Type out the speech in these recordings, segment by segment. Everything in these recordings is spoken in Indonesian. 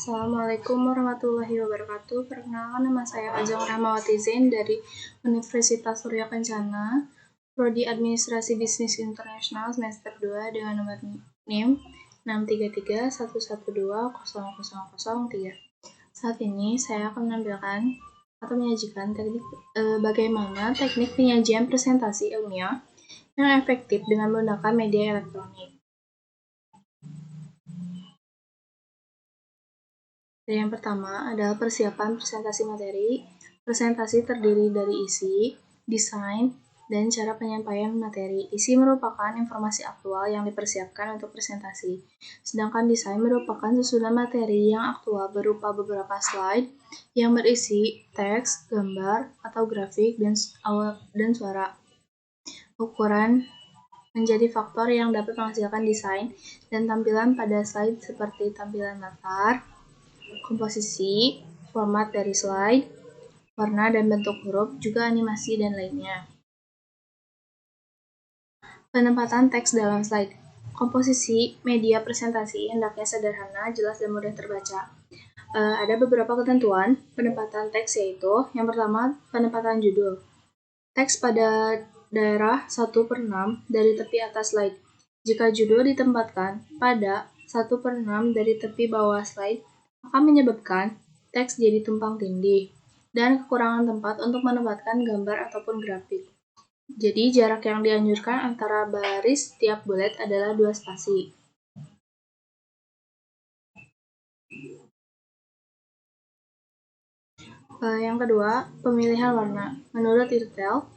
Assalamualaikum warahmatullahi wabarakatuh. Perkenalkan, nama saya Ajeng Rahmawati Zain dari Universitas Surya Kencana, Prodi Administrasi Bisnis Internasional semester 2 dengan nomor NIM 63311200003. Saat ini saya akan menampilkan atau menyajikan bagaimana teknik penyajian presentasi ilmiah yang efektif dengan menggunakan media elektronik. Yang pertama adalah persiapan presentasi materi. Presentasi terdiri dari isi, desain, dan cara penyampaian materi. Isi merupakan informasi aktual yang dipersiapkan untuk presentasi, sedangkan desain merupakan susunan materi yang aktual berupa beberapa slide yang berisi teks, gambar, atau grafik, dan suara. Ukuran menjadi faktor yang dapat menghasilkan desain dan tampilan pada slide seperti tampilan latar, komposisi, format dari slide, warna dan bentuk huruf, juga animasi dan lainnya. Penempatan teks dalam slide. Komposisi media presentasi hendaknya sederhana, jelas, dan mudah terbaca. Ada beberapa ketentuan penempatan teks, yaitu yang pertama, penempatan judul. Teks pada daerah 1/6 dari tepi atas slide. Jika judul ditempatkan pada 1/6 dari tepi bawah slide, akan menyebabkan teks jadi tumpang tindih dan kekurangan tempat untuk menempatkan gambar ataupun grafik. Jadi, jarak yang dianjurkan antara baris tiap bullet adalah 2 spasi. Yang kedua, pemilihan warna. Menurut Irtel,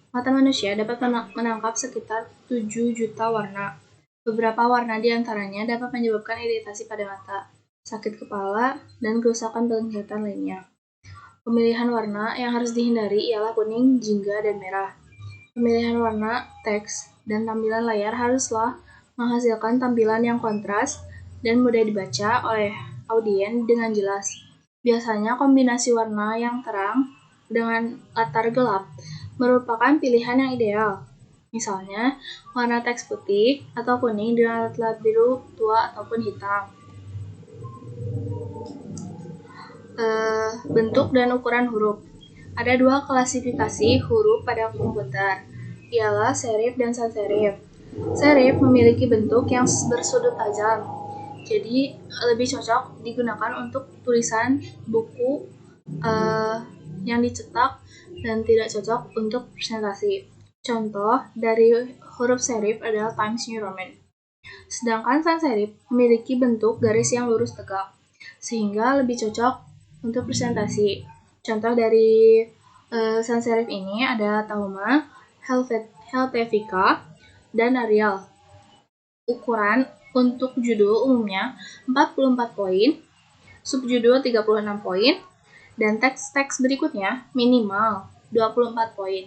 mata manusia dapat menangkap sekitar 7 juta warna. Beberapa warna di antaranya dapat menyebabkan iritasi pada mata, sakit kepala, dan kerusakan penglihatan lainnya. Pemilihan warna yang harus dihindari ialah kuning, jingga, dan merah. Pemilihan warna, teks, dan tampilan layar haruslah menghasilkan tampilan yang kontras dan mudah dibaca oleh audiens dengan jelas. Biasanya kombinasi warna yang terang dengan latar gelap merupakan pilihan yang ideal. Misalnya, warna teks putih atau kuning dengan latar biru tua ataupun hitam. Bentuk dan ukuran huruf. Ada 2 klasifikasi huruf pada komputer, ialah serif dan sans serif. Serif memiliki bentuk yang bersudut tajam, jadi lebih cocok digunakan untuk tulisan buku yang dicetak dan tidak cocok untuk presentasi. Contoh dari huruf serif adalah Times New Roman. Sedangkan sans serif memiliki bentuk garis yang lurus tegak, sehingga lebih cocok untuk presentasi. Contoh dari sans serif ini ada Tahoma, Helvetica, dan Arial. Ukuran untuk judul umumnya 44 poin, subjudul 36 poin, dan teks-teks berikutnya minimal 24 poin.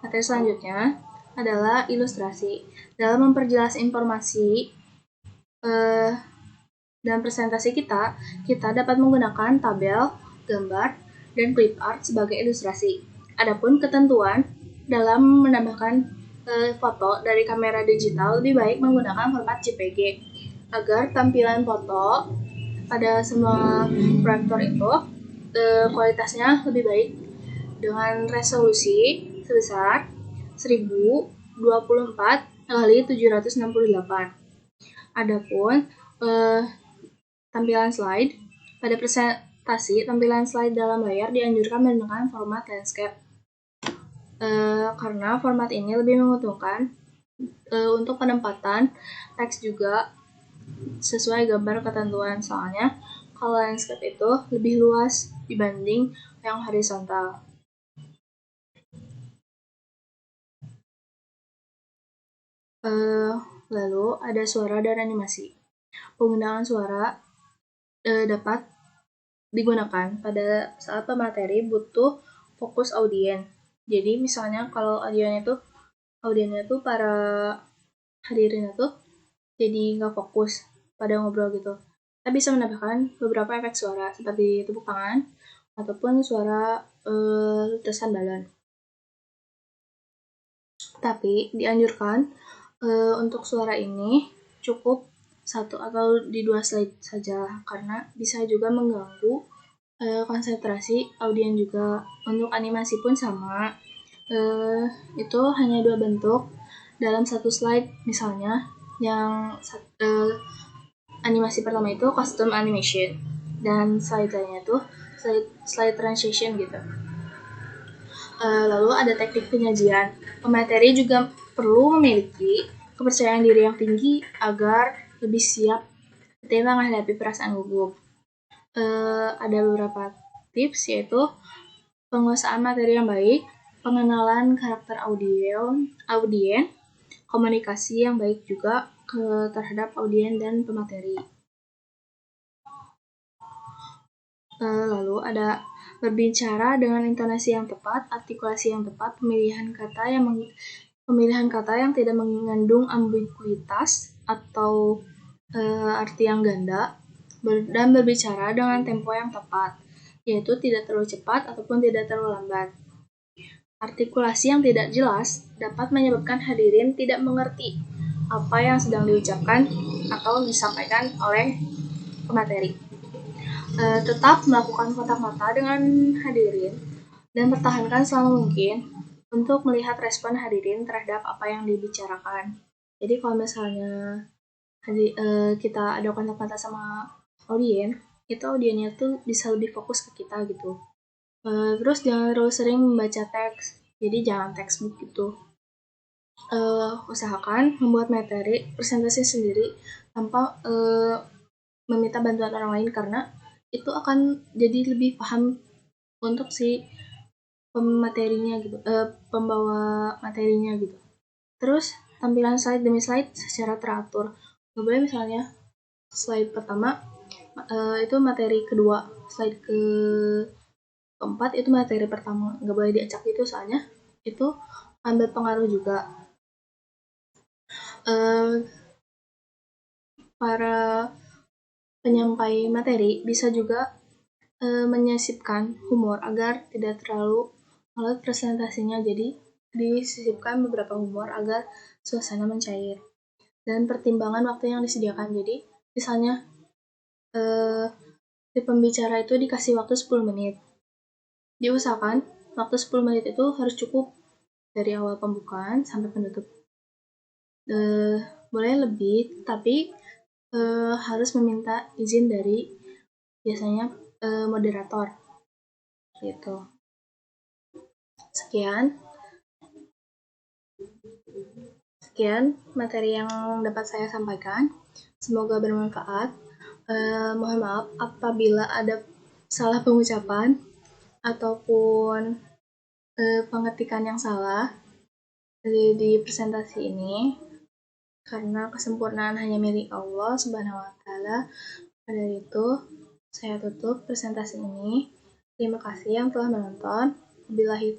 Materi selanjutnya adalah ilustrasi. Dalam memperjelas informasi dan presentasi kita dapat menggunakan tabel, gambar, dan clip art sebagai ilustrasi. Adapun ketentuan dalam menambahkan foto dari kamera digital lebih baik menggunakan format JPG agar tampilan foto pada semua proyektor itu kualitasnya lebih baik dengan resolusi sebesar 1024x768. Adapun tampilan slide pada presentasi, tampilan slide dalam layar dianjurkan menggunakan format landscape karena format ini lebih menguntungkan untuk penempatan teks juga sesuai gambar ketentuan. Soalnya kalau landscape itu lebih luas dibanding yang horizontal. Lalu ada suara dan animasi. Penggunaan suara dapat digunakan pada saat pemateri butuh fokus audiens. Jadi misalnya kalau audiensnya tuh para hadirin itu jadi nggak fokus pada ngobrol gitu. Kita bisa menambahkan beberapa efek suara seperti tepuk tangan ataupun suara letusan balon. Tapi dianjurkan untuk suara ini cukup satu atau di 2 slide saja karena bisa juga mengganggu konsentrasi audien juga. Untuk animasi pun sama, itu hanya 2 bentuk dalam satu slide. Misalnya yang animasi pertama itu custom animation dan slide lainnya tuh slide transition gitu. Lalu ada teknik penyajian. Pemateri juga perlu memiliki kepercayaan diri yang tinggi agar lebih siap ketika menghadapi perasaan gugup. Ada beberapa tips, yaitu penguasaan materi yang baik, pengenalan karakter audien, komunikasi yang baik juga terhadap audien dan pemateri. Lalu ada berbicara dengan intonasi yang tepat, artikulasi yang tepat, pemilihan kata yang tidak mengandung ambiguitas atau arti yang ganda, dan berbicara dengan tempo yang tepat, yaitu tidak terlalu cepat ataupun tidak terlalu lambat. Artikulasi yang tidak jelas dapat menyebabkan hadirin tidak mengerti apa yang sedang diucapkan atau disampaikan oleh pemateri. Tetap melakukan kontak mata dengan hadirin dan pertahankan selama mungkin untuk melihat respon hadirin terhadap apa yang dibicarakan. Jadi kalau misalnya kita ada kontak mata sama audien, itu audiennya tuh bisa lebih fokus ke kita gitu. Terus jangan terlalu sering membaca teks, jadi jangan textbook gitu. Usahakan membuat materi presentasi sendiri tanpa meminta bantuan orang lain, karena itu akan jadi lebih paham untuk si pematerinya gitu, pembawa materinya gitu. Terus tampilan slide demi slide secara teratur. Nggak boleh misalnya slide pertama itu materi kedua, slide keempat itu materi pertama. Nggak boleh diacak gitu, soalnya itu ambil pengaruh juga. Para penyampai materi bisa juga menyisipkan humor agar tidak terlalu alot presentasinya, jadi disisipkan beberapa humor agar suasana mencair. Dan pertimbangan waktu yang disediakan, jadi misalnya si pembicara itu dikasih waktu 10 menit, diusahakan waktu 10 menit itu harus cukup dari awal pembukaan sampai penutup. Boleh lebih, tapi harus meminta izin dari biasanya moderator gitu. Sekian materi yang dapat saya sampaikan. Semoga bermanfaat. Mohon maaf apabila ada salah pengucapan ataupun pengetikan yang salah di presentasi ini, karena kesempurnaan hanya milik Allah Subhanahu wa Ta'ala. Pada itu, saya tutup presentasi ini. Terima kasih yang telah menonton. Wabillahi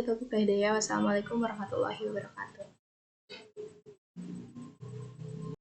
taufiq wal hidayah. Wassalamualaikum warahmatullahi wabarakatuh.